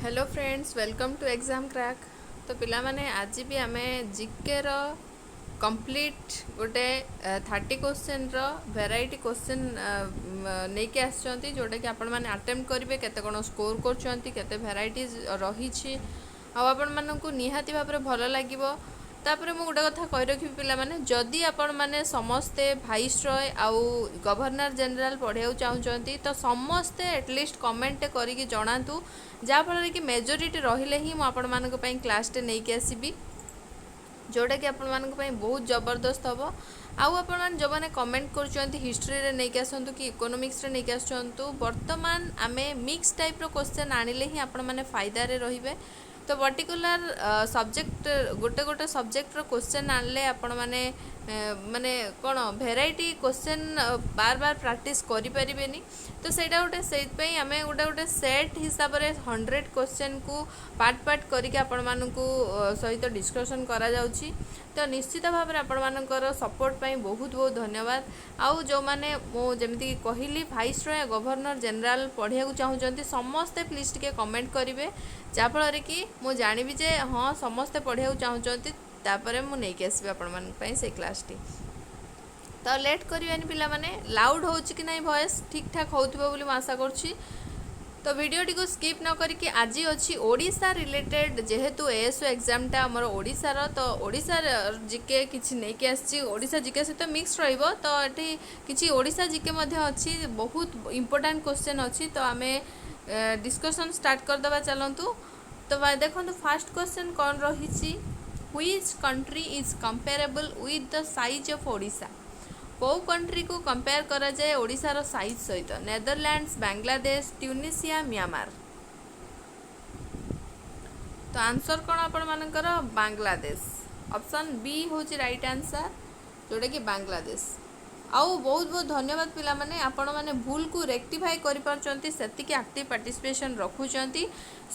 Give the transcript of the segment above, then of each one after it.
Hello friends, welcome to exam crack. तो पिला माने आज भी आमे जीके रो कंप्लीट गोटे 30 क्वेश्चन रो वेराइटी क्वेश्चन नहीं के आछंती जोटा कि आपण माने अटेम्प्ट करिवे केते कोन स्कोर करछंती केते वेराइटीज रही छी आ आपण मानकु निहाती भाबरे भलो लागिवो। तापर मु गोटे कथा कहि रखी पिला माने जदि आपण माने समस्ते भाइस रॉय आउ गवर्नर जनरल पढ़िया चाहूँगी तो समस्ते एटलिस्ट कमेंट करिकी जणातु जहाँफल कि मेजोरीटी रहिले ही मुझे क्लासटे नहीं कि आसबि जोटा कि आपण मानक बहुत जबरदस्त हम आउ आपण जो मैंने कमेंट कर हिस्ट्री रे नहीं आसतु कि इकोनोमिक्स रे नहीं आसतु बर्तमान आमे मिक्स टाइप रो क्वेश्चन आनिले ही आपण माने फायदा रे रहिबे। तो पर्टिकुलर सब्जेक्ट गोटे गोटे सब्जेक्ट रो क्वेश्चन आनले आपण माने माने कौन भेराइटी क्वेश्चन बार बार प्रैक्टिस करि परिबेनी। तो सेटा गोटे से आम गोटे गोटे सेट हिसाब से 100 क्वेश्चन को पार्ट पार्ट करके आपण मानकु सहित डिस्कशन करा जाउची। तो निश्चित भाव में आपण मानकर सपोर्ट पाई बहुत बहुत धन्यवाद। आउ जो माने मो जेमती कहली भाइस रॉय गवर्नर जनरल पढ़िया चाहूँगी समस्ते प्लीज टिके कमेंट करेंगे जहाँफल कि मु जानिबी जे हाँ समस्ते पढ़िया चाहूँगी तापर मु नहीं आसबि आपण मानक से क्लासटी। तो लेट करवानी पिला माने लाउड हो कि नहीं वॉइस ठीक ठाक होथिबो बोली मैं आशा करछि। तो वीडियोटी को स्किप न करके आज अच्छी ओडिशा रिलेटेड जेहेतु एएसओ एग्जामटा आमर ओडिशार तो ओडिशा जिके किछि नहीं कि आछि ओडिशा जिके सहित मिक्स रहिबो। तो एठी किछि ओडिशा जिके मध्ये अछि बहुत इंपोर्टेंट क्वेश्चन अछि। तो आमे डिस्कशन स्टार्ट कर दबा चलंतु। तो देखंतु फर्स्ट क्वेश्चन कौन रही which country is comparable with the size of Odisha. कौ कंट्री को कंपेयर करा जाए ओडिशार साइज सहित नेदरलैंड्स बांग्लादेश ट्यूनिसिया म्यांमार। तो आंसर कौन आपण मानकर बांग्लादेश ऑप्शन बी हूँ राइट आंसर जोटा कि बांग्लादेश। आउ बहुत बहुत धन्यवाद पिला माने आपण माने भूल को रेक्टिफाई करि पारचंती सेतिकी एक्टिव पार्टिसिपेशन रखुचंती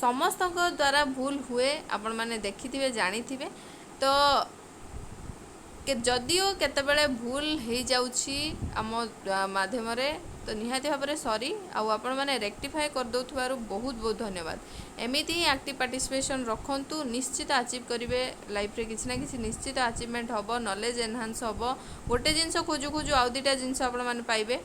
समस्त द्वारा भूल हुए आपण माने देखिथिबे जानिथिबे। तो जदिओ केतेबेले भूल हो जाउछि आम माध्यम तो निहाती भाव में सॉरी आउ आपण माने रेक्टिफाई कर दउथबारु बहुत बहुत धन्यवाद। एमिति ही एक्टिव पार्टिसिपेशन रखंतु निश्चित अचीव करेंगे लाइफ रे किसी ना किसी निश्चित अचीवमेंट हम नॉलेज एनहांस हम गोटे जिनस खोजु खोजु आउ दुटा जिनस आपण माने पाइबे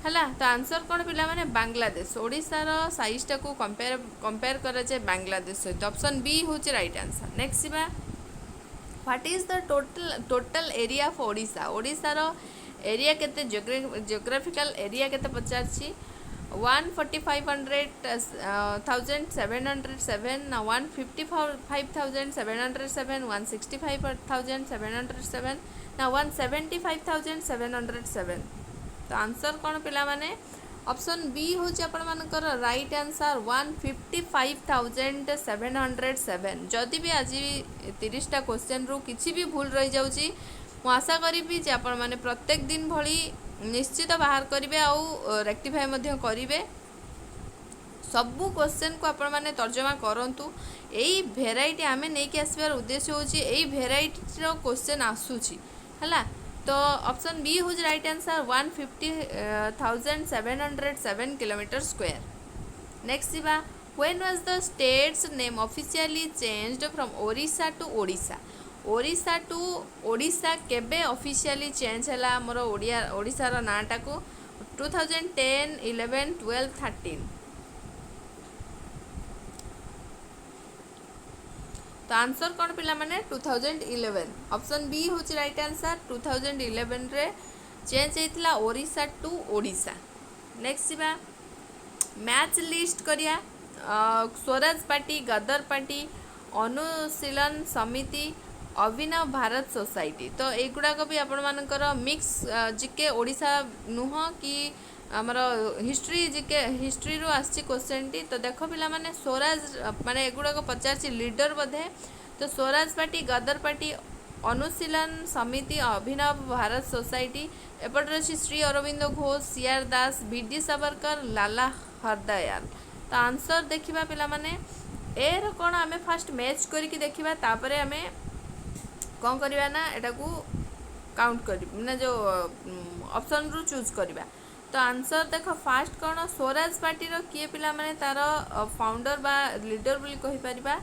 है। तो आंसर कौन पिला माने बांग्लादेश ओडिशार साइजटा को कंपेयर करा जाए बांग्लादेश सहित ऑप्शन बी हूँ राइट आंसर। नेक्स्ट बा what is the total area of Odisha ओडिशार एरिया केते जियोग्राफिकल एरिया केते पचारछि 145,707 ना 155,707 165,707 ना 175,707। तो आंसर कौन पिला माने ऑप्शन बी हूँ आपण मानकर राइट आंसर 155,707। जदि भी आज 30टा क्वेश्चन रु किसी भी भूल रही जाउची मु आशा करी जे आपण माने प्रत्येक दिन भली निश्चित बाहर करेंगे आउ रेक्टिफाई मध्य करेंगे सबू क्वेश्चन को आपण माने तर्जमा करंतु। एई भेराइटी आमे नहीं कि आसबार उद्देश्य होची एई भेराइटी रो क्वेश्चन आसुची हला। तो ऑप्शन बी हूँ right answer 150,707 kilometre square. Next बा when was the state's name officially changed from Odisha to Odisha Odisha to Odisha केबे ऑफिशियली चेंज हैला मोर ओडिशार नाटा को 2010 11 12 13। तो आंसर कौन पिला माने 2011 ऑप्शन बी हूँ राइट आंसर 2011 रे चेंज होता ओडिशा टू ओडिशा। नेक्स्ट बा मैच लिस्ट करिया स्वराज पार्टी गदर पार्टी अनुशीलन समिति अभिनव भारत सोसाइटी। तो युड़ाक भी आपण मानकर मिक्स जिके ओडिशा नुह कि आमर हिस्ट्री जिके हिस्ट्री रू आसी क्वेश्चन टी। तो देख पिला माने स्वराज माने एगुड़ाक पचार लीडर बोधे। तो स्वराज पार्टी गदर पार्टी अनुशीलन समिति अभिनव भारत सोसाइटी एपटे अच्छी श्री अरविंद घोष सीआर दास बीडी सावरकर लाला हरदयाल। तो आंसर देखा पिला माने एर कौन आम फास्ट मैच करके देखा तापर आम कौन करवा ना एटा को काउंट कर जो ऑप्शन रु चूज करवा। तो आंसर देख फास्ट कौन स्वराज पार्टी किए पिला माने तार फाउंडर बा लीडर बोली कहि परिबा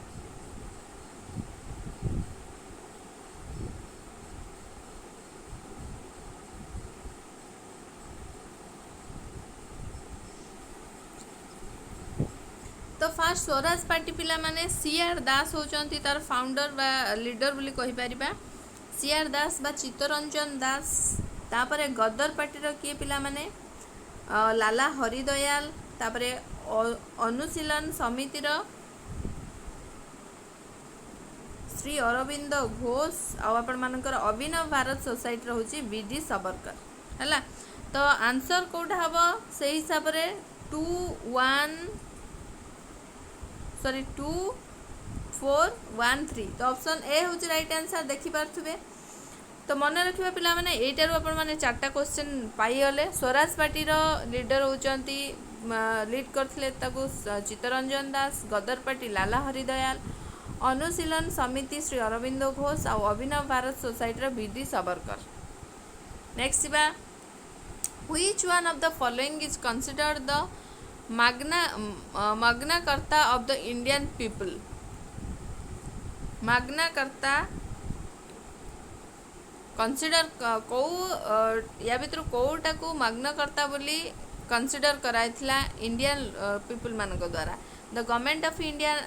तो फास्ट स्वराज पार्टी पिला माने सीआर दास होचंती तार फाउंडर बा लीडर बोली कहि परिबा सीआर दास बा चित्तरंजन दास तापरे गदर पार्टी किए पिला माने लाला हरिदयाल तापरे अनुशीलन समितिर श्री अरविंद घोष आपण मानकर अभिनव भारत सोसाइटी होची बीडी सावरकर हैला तो आंसर कोड हबो से हिसाब रे 2413 तो ऑप्शन ए होची राइट आंसर देखि पारथुबे तो मन रखिबा पिला माने एटारु आपण माने चारटा क्वेश्चन पाई गले स्वराज पार्टी रो लीडर होचंती लीड करथिले ताकू चित्तरंजन दास गदर पार्टी लाला हरिदयाल अनुशीलन समिति श्री अरविंद घोष और Abhinav Bharat society VD Savarkar next बा which one of the following is considered the magna carta of the Indian people magna carta consider को या भितर कोटा को magna कर्ता बोली कंसिडर कराइथिला इंडियन पीपल मानक द्वारा the government of India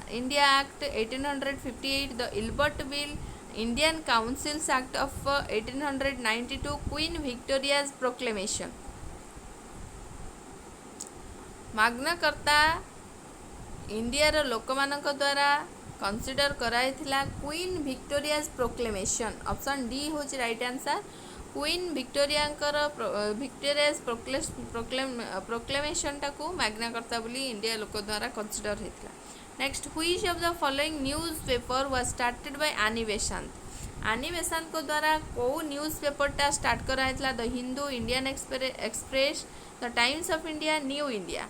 act 1858 the Ilbert bill Indian councils act of 1892 queen Victoria's proclamation magna Carta India रो लोक मानक द्वारा कंसिडर कराइथिला queen Victoria's proclamation option D होची right answer queen Victoria's proclamation टाकू Magna Carta बोली India लोक द्वारा कंसिडर होता next which of the following news paper was started by Annie Besant को द्वारा को न्यूज़ पेपरटा स्टार्ट कराइथिला the Hindu Indian express the times of India new India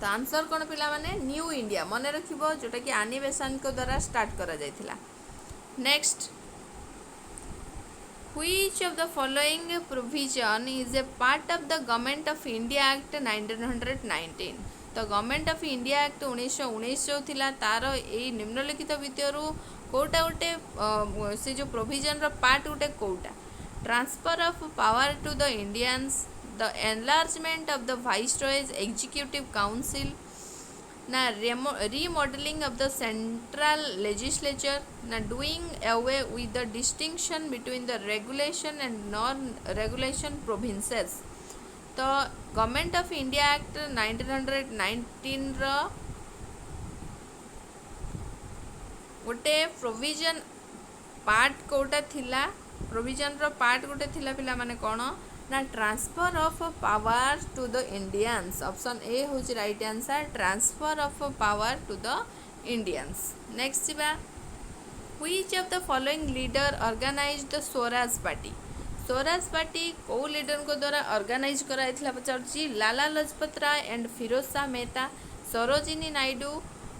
तो आंसर कौन पिला माने न्यू इंडिया मन रखिबो जोटा कि आनी बेसांत को द्वारा स्टार्ट करा जायथिला next which of the following provision is a part of the government of India act 1919 तो गवर्नमेंट ऑफ इंडिया एक्ट 1919 जो थिला तार ए निम्नलिखित भितरु कोटा गोटे से जो प्रोविजन रो पार्ट गोटे कोटा transfer of power to the Indians the enlargement of the viceroy's executive council na remodeling of the central legislature na doing away with the distinction between the regulation and non regulation provinces तो government of India act 1919 रो गोटे provision part Kota थिला provision रो part गोटे थिला पिला माने कोन ना transfer of power to the Indians option A होची right answer transfer of power to the Indians next बा which of the following leader organized the Swaraj party को लीडर को द्वारा ऑर्गेनाइज कराइथिला पचारची Lala Lajpat Rai and Firoz Shah Mehta Sarojini Naidu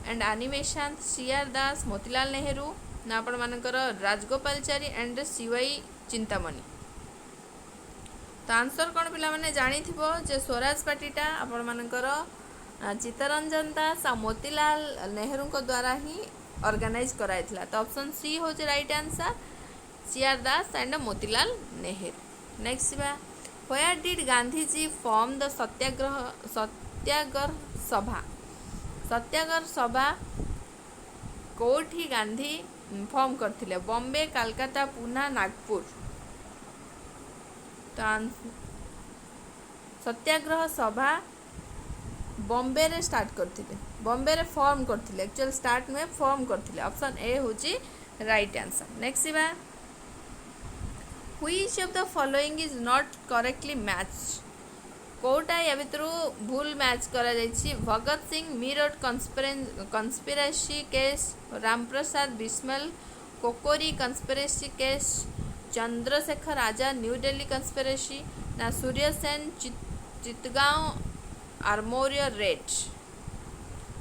and Annie Besant C R Das Motilal Nehru ना आपण मानकर राजगोपालचारी एंड सीवाई चिंतामणि तो आंसर कौन पिला माने जानी थिबो जे स्वराज पार्टीटा आपण मानकर चित्तरंजन दास और मोतीलाल नेहरू को द्वारा ही ऑर्गेनाइज कराइथिला तो ऑप्शन सी हो जे right answer C R Das and Motilal Nehru next बा where did Gandhi ji form the Satyagraha Sabha कोठी गांधी फॉर्म करथिले बॉम्बे कलकत्ता पुणे नागपुर तो सत्याग्रह सभा बॉम्बे रे स्टार्ट करथिले बॉम्बे रे फॉर्म करथिले एक्चुअल स्टार्ट में फॉर्म करथिले ऑप्शन ए होची राइट आंसर नेक्स्ट बा which of the following is not correctly matched कोटा या भितर भूल मैच करा जायछि Bhagat Singh Meerut conspiracy case Ramprasad Bismil Kakori conspiracy case Chandrashekhar Azad new Delhi conspiracy ना सूर्य सेन चितगांव आर्मोरियर रेड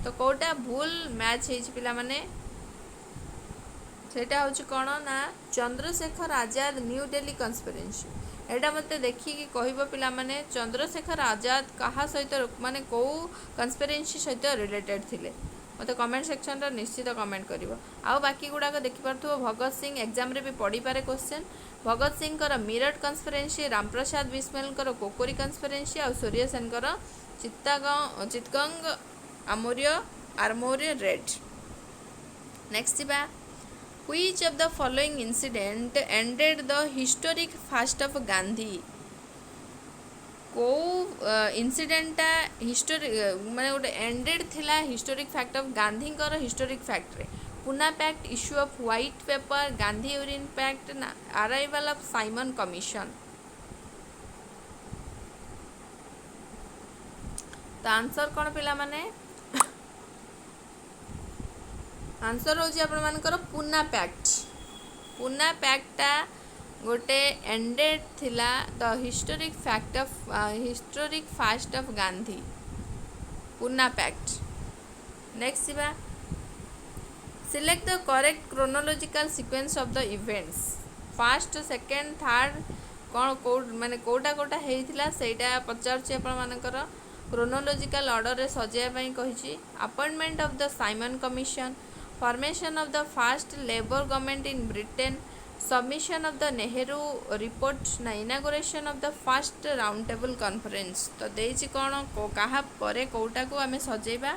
तो कोटा भूल मैच है पिला माने सेटा होची कोन ना चंद्रशेखर आजाद न्यू दिल्ली कंस्पिरेसी एटा मते देखिकी कहब पिलामाने चंद्रशेखर आजाद कहा सहित माने कौ कन्स्पिरेसी सहित रिलेटेड थिले मते कमेंट सेक्शन रे निश्चित कमेंट करिवो। आउ बाकी गुड़ाक देखिपार्थो भगत सिंह एग्जाम रे भी पढ़ी पारे क्वेश्चन भगत सिंह कर मीरठ कन्स्पिरेसी रामप्रसाद बिस्मिल कर कोकोरी कन्स्पिरेसी आ सूर्य सेन कर चितगंग आर्मोरियो रेड। नेक्स्ट बा Which of the following incident ended the historic fast of Gandhi? को इनसीडेंटा हिस्टोरिक माने गोटे एंडेड थिला historic fact of Gandhi historic fact रे Poona pact issue of white paper Gandhi Irwin pact ना अराइवल ऑफ साइमन कमिशन। तो answer कौन पिला माने आंसर होची आपण मानकर पुना पैक्टा गोटे एंडेड थिला the historic fast of Gandhi Poona pact. Next बा select the correct chronological sequence of the events first second third कौन माने कोटा कोटा हेइथिला सेटा पचारछि आपण मानकर क्रोनोलॉजिकल ऑर्डर रे सजाया पई कहिछि। Appointment of the Simon commission formation of the first labour government in Britain submission of the Nehru report ना inauguration of the first round table conference। तो देछि कोन कहा परे कोटा को आमे सजेबा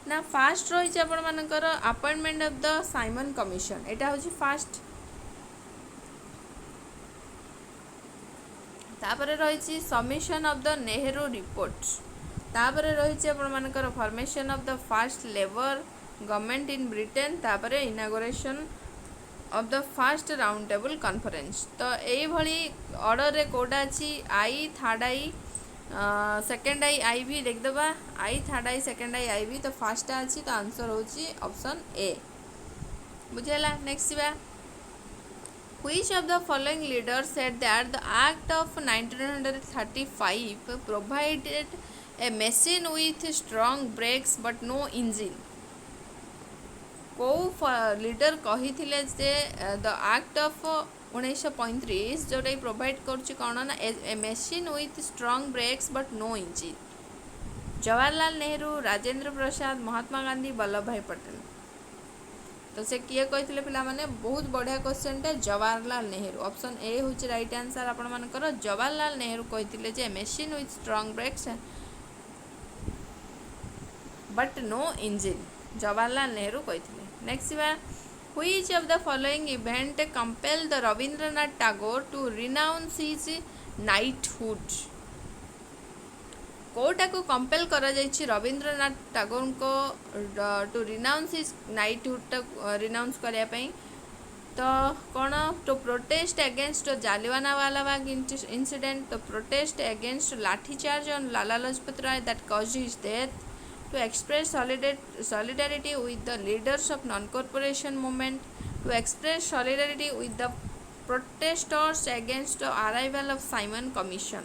ना फास्ट रही आपण मानकर appointment of the Simon commission एटा होछि फास्ट तापरे रही submission of the Nehru report तापरे रही आपण मानकर formation of the first labour government in Britain तापरे inauguration of the first round table conference. तो यही भली ऑर्डर रे कोडा अछि आई थर्ड आई सेकंड आई भी देखदबा आई थर्ड आई सेकंड आई भी तो फर्स्ट अछि तो आंसर होछि ऑप्शन ए बुझेला। नेक्स्ट बा which of the following leaders said that the act of 1935 provided a machine with strong brakes but no engine को लीडर कही थिले जे द एक्ट ऑफ 1935 जोटा प्रोवाइड कर कौन ना a machine with strong brakes but no engine Jawaharlal Nehru Rajendra Prasad Mahatma Gandhi Vallabh Bhai Patel. तो से किए कही पिला माने बहुत बढ़िया क्वेश्चन टे जवाहरलाल नेहरू ऑप्शन ए होची राइट आंसर आपण मानकर जवाहरलाल नेहरू कही जे machine with strong brakes but no engine Jawaharlal Nehru कही। नेक्स्ट बा which of the following event compel the Rabindranath Tagore to renounce his knighthood कोटा को कंपेल करा जायछि रविंद्रनाथ टैगोर को to renounce his knighthood renounce करया पई तो कौन to protest against Jallianwala Bagh incident to protest against lathi charge on Lala Lajpat Rai that caused his death to express solidarity with the leaders of non-corporation movement, to express solidarity with the protesters against the arrival of Simon Commission।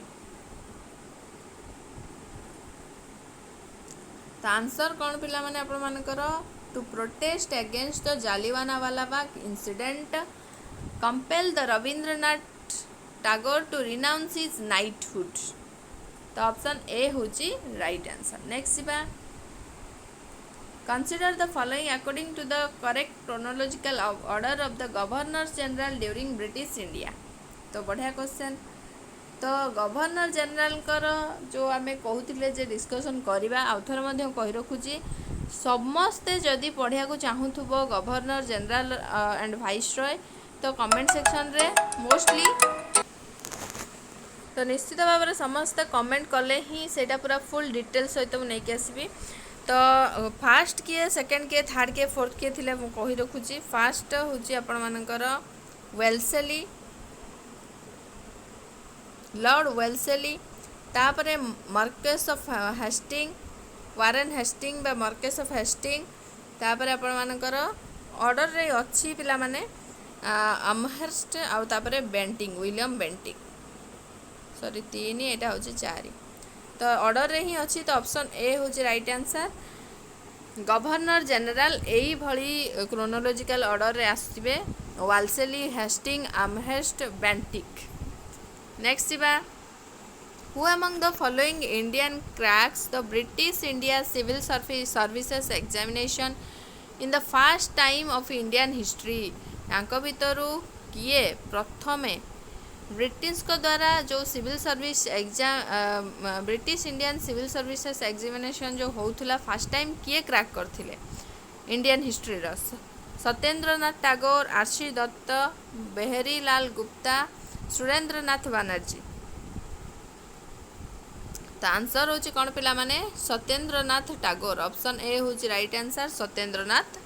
तो answer कौन पिला माने आपण मानकर to protest against the Jallianwala Bagh incident compel the Rabindranath Tagore to renounce his knighthood. तो option A होची right answer. Next बा Consider the following according to the correct chronological order of the Governors General during British India। तो बढ़िया question तो governor general कर जो आम कहते जे डिस्कसन करवा आउथर मध्य कही रखुची समस्ते जदि पढ़िया को चाहूब governor general and viceroy तो कमेंट सेक्शन रे मोस्टली तो निश्चित भाव में समस्ते कमेंट कले ही सेटा पूरा फुल डिटेल सहित मुझे नहीं आसबि। तो फास्ट किए सेकेंड किए थर्ड किए फोर्थ किए थिले मु कहि रखुची फास्ट होची आपण मानकर वेल्सेली लॉर्ड वेल्सेली तापरे Marquess of Hasting Warren Hasting बा मार्केस ऑफ हेस्टिंग तापरे आपण मानकर ऑर्डर रे अछि पिला माने अमहर्स्ट आ तापरे बेंटिंग विलियम बेंटिंग सॉरी 3 एटा होची 4 तो ऑर्डर रे ही अच्छी तो ऑप्शन ए होची राइट आंसर। गवर्नर जनरल यही भली क्रोनोलॉजिकल ऑर्डर रे आसबे वाल्सेली हेस्टिंग आमहेस्ट बेंटिक। नेक्स्ट ଯିବା who among the following Indian cracks the British India Civil Services examination in the first time of Indian history यांको भितरु किए प्रथमे ब्रिटिश को द्वारा जो civil service exam British Indian civil services examination जो होउथुला फर्स्ट टाइम किए क्रैक करथिले इंडियन हिस्ट्री रो सत्येंद्रनाथ टैगोर आरसी दत्त बेहरी लाल गुप्ता सुरेंद्रनाथ बनर्जी तो आंसर होची कौन पिला माने सत्येंद्रनाथ टैगोर ऑप्शन ए होची right answer Satyendranath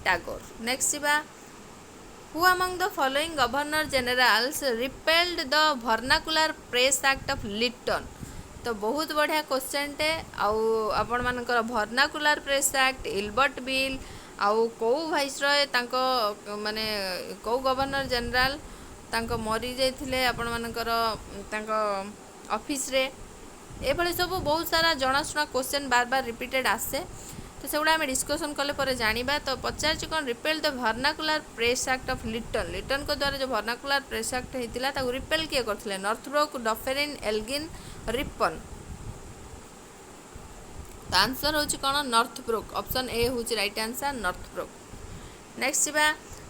Tagore next बा who among the following governor generals repealed the vernacular press act of Lytton तो बहुत बढ़िया क्वेश्चन टे आपण मानकर vernacular press act Ilbert bill आउ कौ वाइसरॉय तांको माने कौ गवर्नर जनरल तांको मरी जाइथिले आपण मानकर तांको ऑफिस रे एभली सब बहुत सारा जनाशुना क्वेश्चन बार बार रिपीटेड आसे तो सेगुड़ा आम डिस्कसन कले पर जानिबा तो पचार कौन repeal the vernacular press act of Lytton Lytton को द्वारा जो वर्नाकुलर प्रेस एक्ट होता है रिपेल किए करथिले नॉर्थब्रोक डफेरिन एल्गिन रिपन तो आंसर होची कौन नॉर्थब्रोक ऑप्शन ए होची राइट आंसर नॉर्थब्रोक नेक्स्ट बा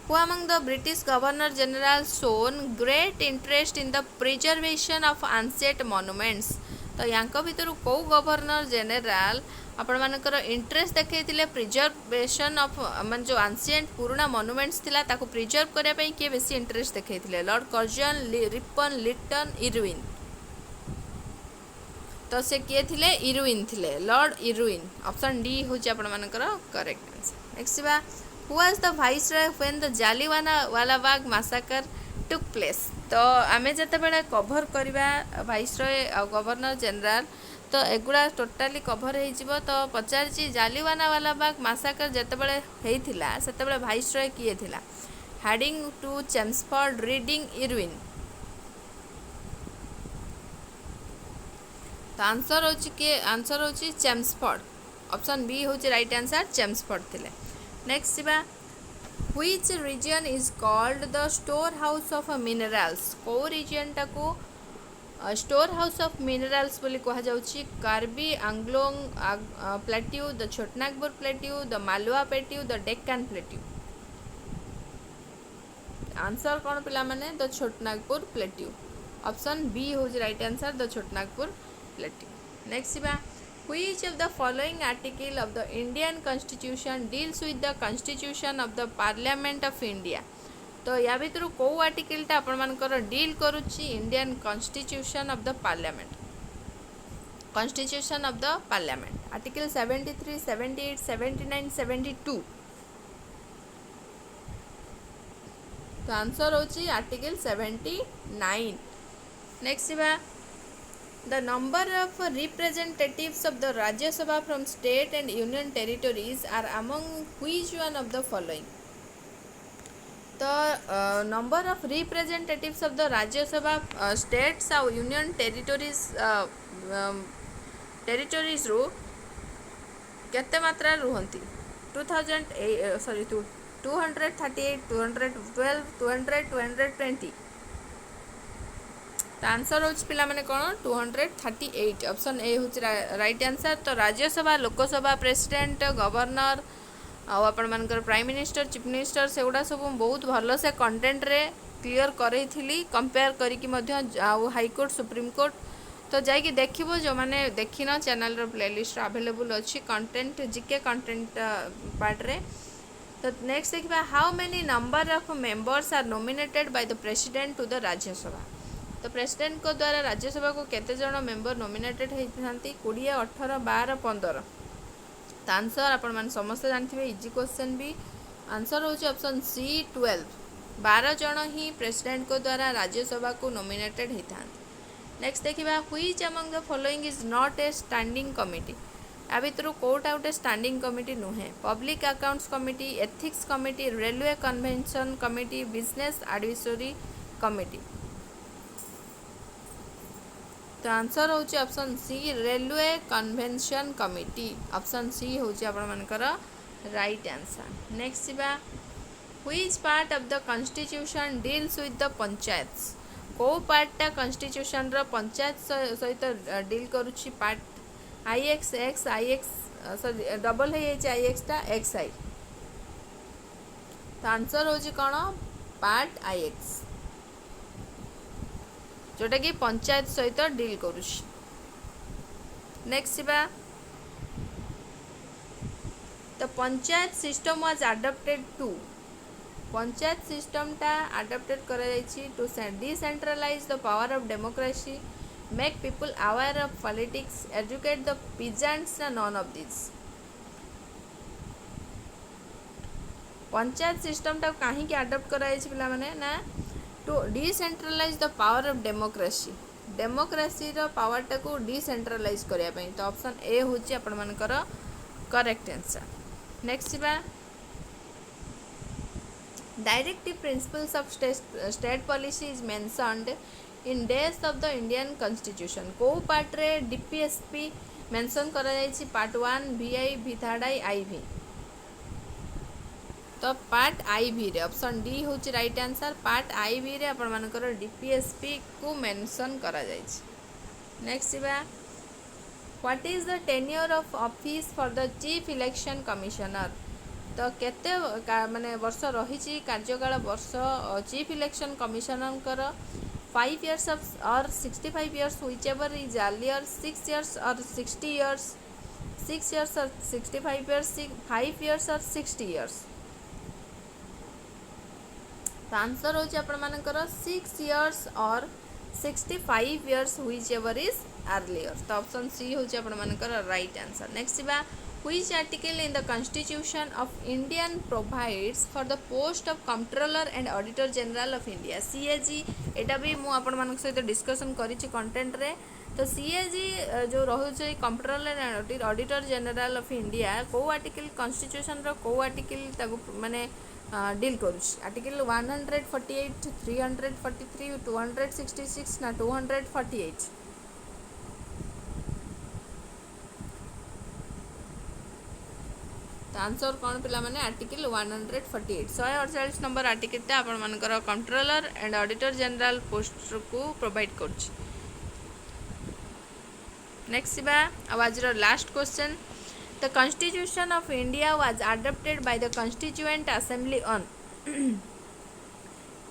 who among the British governor general shown great interest in the preservation of ancient monuments तो यांको भितर कौ गवर्नर जनरल आपण मानकर इंटरेस्ट देखैथिले प्रिजर्वेशन ऑफ मान जो एंशिएंट पुराना मॉन्यूमेंट्स थिला ताको प्रिजर्व करिया पई के बेसी इंटरेस्ट देखैथिले lord Curzon Ripon Lytton Irwin तो से किए थिले इरविन थिले लॉर्ड इरविन ऑप्शन डी होची आपण मानकर करेक्ट आंसर नेक्स्ट बा who was the viceroy when the Jallianwala Bagh मैसाकर took place तो आमे जते बेले कवर करबा वाइसरॉय आ गवर्नर जनरल तो एगुड़ा टोटाली कवर हो तो पचारि जालियानवाला बाग मैसाकर जते बेले हेइथिला सेते बेले वाइसरॉय किए थिला Hardinge to Chelmsford Reading Irwin तो आंसर होची चेम्सफोर्ड ऑप्शन बी होची राइट आंसर चेम्सफोर्ड थिले नेक्स्ट बा Which region is called the storehouse of minerals को region टाको storehouse of minerals बोली कहा जाउची Karbi Anglong plateau the Chotanagpur plateau the Malwa plateau the Deccan plateau answer कौन पिला माने the Chotanagpur plateau option B हो right answer the Chotanagpur plateau next बा Which of the following article of the Indian Constitution deals with the Constitution of the Parliament of India तो या भितर कौ आर्टिकलटा आपण मानकर डील करुच्ची Indian constitution of the parliament constitution of the parliament article 73 78 79 72 तो आंसर होची आर्टिकल 79 नेक्स्ट बा The number of representatives of the Rajya Sabha from state and union territories are among which one of the following? The number of representatives of the Rajya Sabha states or union territories territories रो केते मात्रा रुहंती 238 212 200 220 तो answer होच पिला माने कोन 238 option A होच right answer तो Rajya Sabha Lok Sabha president governor आपण मानकर प्राइम मिनिस्टर चीफ मिनिस्टर सेगुड़ा सब बहुत भल से कंटेंट रे क्लियर करैथिली कंपेयर करिकि मध्य हाई कोर्ट सुप्रीम कोर्ट तो जाइए देखिबो जो माने देखिनो चैनल रो प्लेलिस्ट अवेलेबल अछि कंटेंट जीके कंटेंट पार्ट रे तो नेक्स्ट देखिबा how many number of members are nominated by the president to the Rajya Sabha तो प्रेसिडेंट को द्वारा राज्यसभा को केते जण मेंबर नॉमिनेटेड होइथांती 20 18 12 15 तो आंसर आपण मान समस्त जानथिबे इजी क्वेश्चन भी आंसर होची ऑप्शन सी 12 12 जण ही प्रेसिडेंट को द्वारा राज्यसभा को नॉमिनेटेड होइथांती नेक्स्ट देखिबा which among the following is not a standing committee आ भितर कोटा गोटे स्टैंडिंग कमिटी नुहे public accounts committee ethics committee railway convention committee business advisory committee तो आंसर होची option C railway convention committee option C होची आपण मानकर राइट आंसर नेक्स्ट बा which part of the constitution deals with the panchayats को पार्टा constitution panchayat सहित deal करुच्ची part I X X I X sorry double है आई एक्स टा एक्स आई तो आंसर होची कौन पार्ट आई एक्स जोटा कि पंचायत सहित डील करुच्ची। नेक्स्ट बा the panchayat system was adopted to panchayat system टा अडॉप्टेड करा जायछि to decentralize the power of democracy make people aware of politics educate the peasants none of this panchayat system टा कहीं अडॉप्ट करा जायछि पिला माने ना to decentralize the power of democracy democracy रो पावर टा को डिसेंट्रलाइज करिया पई तो ऑप्शन ए होछि आपण मानकर करेक्ट आंसर। नेक्स्ट बा directive principles of state policy is mentioned in days of the Indian constitution को पार्ट रे DPSP मेंशन करा जायछि part 1 VI V third I IV तो पार्ट IV रे ऑप्शन डी होछि राइट आंसर पार्ट IV रे आपण मानकर DPSP को मेंशन करा जायछि। नेक्स्ट बा what is the tenure of office for the chief election commissioner तो केते माने वर्ष रही कार्यकाल वर्ष चीफ इलेक्शन कमिशनर 5 years और 65 years which ever is earlier 6 years or 60 years 6 years or 65 years 5 years or 60 years तो आंसर होची आपण मानकर 6 years और 65 years which ever is earlier तो ऑप्शन सी होची आपण मानकर राइट आंसर। नेक्स्ट बा which article in the constitution of Indian provides for the post of comptroller and auditor general of India CAG एटा भी मु आपण मानक सहित डिस्कशन करिछि कंटेंट रे तो CAG जो रहउछि controller and auditor general of India को आर्टिकल कॉन्स्टिट्यूशन रो को आर्टिकल ताको माने डील करुछि आर्टिकल 148 343 266 ना 248 तो आंसर कौन पिला माने आर्टिकल 148 148 नंबर आर्टिकल आपण मानकर controller and auditor general post को प्रोवाइड करछि। नेक्स्ट बा आज last question the constitution of India was adopted by the constituent assembly on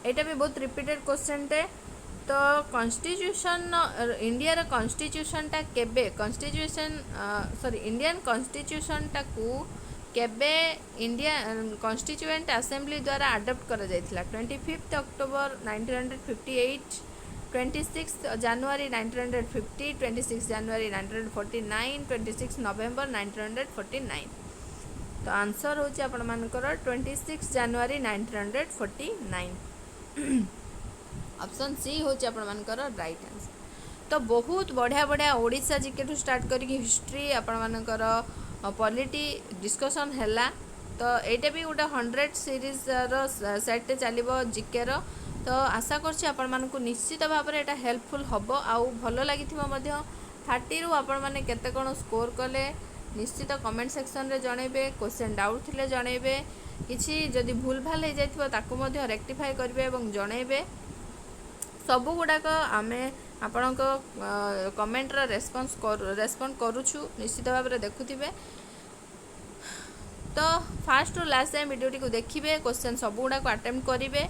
एटा भी बहुत रिपीटेड क्वेश्चन टे तो कॉन्स्टिट्यूशन इंडिया रो कॉन्स्टिट्यूशन टा केबे कॉन्स्टिट्यूशन सॉरी इंडियन कॉन्स्टिट्यूशन टा को केबे इंडिया कॉन्स्टिट्यूएंट असेंबली द्वारा अडॉप्ट करा जायथिला 25 अक्टोबर 1958 26 जनवरी 1950 26 जनवरी 1949 26 नवेम्बर 1949 तो आंसर होची आपण मानकर 26 जनवरी 1949 ऑप्शन सी होची आपण मानकर राइट आंसर। तो बहुत बढ़िया बढ़िया ओडिशा जीके टू स्टार्ट करी हिस्ट्री आपण मानकर पॉलिटी डिस्कशन हैला तो एटा भी गोटे 100 सीरीज रो सेट चलिबो जीके रो तो आशा करछि आपण मानकु निश्चित भाव में एटा हेल्पफुल हबो आउ भलो लागिथिबो मध्य 30 रु आपण माने केते कोन स्कोर कले निश्चित कमेंट सेक्शन रे जणेबे क्वेश्चन डाउट थिले जणेबे किछि जदि भूल भाल हे जाइथिबो ताकु मध्य रेक्टिफाई करबे एवं जणेबे सबु गुडाक आमे आपणक कमेंट रा रेस्पॉन्ड करूछु निश्चित भाव में देखुथिबे तो first to last time video को देखिए क्वेश्चन सब गुड़ाक अटेम्प्ट करेंगे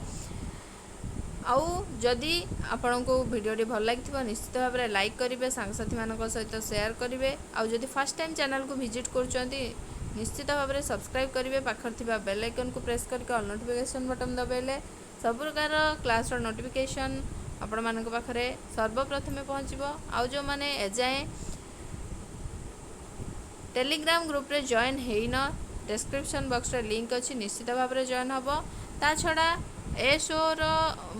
आउ जदि आपण को वीडियो भल लगी निश्चित भाव में लाइक करेंगे सांगसाथी मान सहित शेयर करेंगे आउ जदि फर्स्ट टाइम चैनल को विजिट कर निश्चित भाव में सब्सक्राइब करेंगे पाखर थी बेल आइकन को प्रेस करके ऑल नोटिफिकेशन बटन दबाइले सब प्रकार क्लास नोटिफिकेशन आपण मान पाखे सर्वप्रथमे पहुँचब आउ जो मैंने एजाए टेलीग्राम ग्रुप रे जॉइन हेन डिस्क्रिप्शन बॉक्स रे लिंक अच्छी निश्चित भाव में जॉइन हम ता छड़ा ए शोर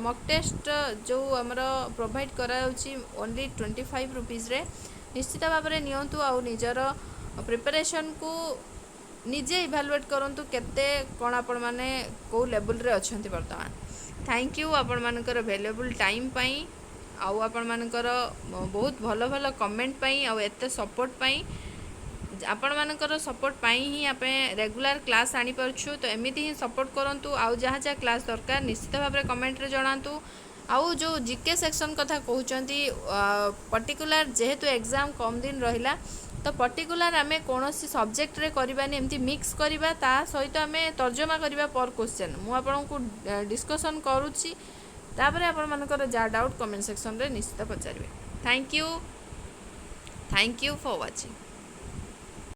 मॉक टेस्ट जो आमर प्रोवाइड कराउछि ओनली 25 रुपीज रे निश्चित भाव में नियंतु आउ निजर प्रिपरेशन को निजे इभालुएट करंतु केते कोन आपण माने को लेवल रे अछंती वर्तमान थैंक यू आपण मानकर वैल्यूएबल टाइम पई आउ आपण मानकर बहुत भलो भलो कमेंट पई आउ एते सपोर्ट पई आपण मानकर सपोर्ट पाई ही आप रेगुलर क्लास आनी परछु तो एमिति ही सपोर्ट करंतु आउ जहाँ जहाँ क्लास दरकार निश्चित भाव में कमेंट रे जणांतु आउ जो जीके सेक्शन कथा कहते पर्टिकुलर जेहेतु एग्जाम कम दिन रहिला तो पर्टिकुलर आम कौन सब्जेक्ट रे करबानी एमती मिक्स करवा ता सहित आम तर्जमा करवा पर क्वेश्चन मु आपको डिस्कसन करुच्ची तापर आपण मानकर जहाँ डाउट कमेंट सेक्शन रे निश्चित पचारे। Thank you for watching.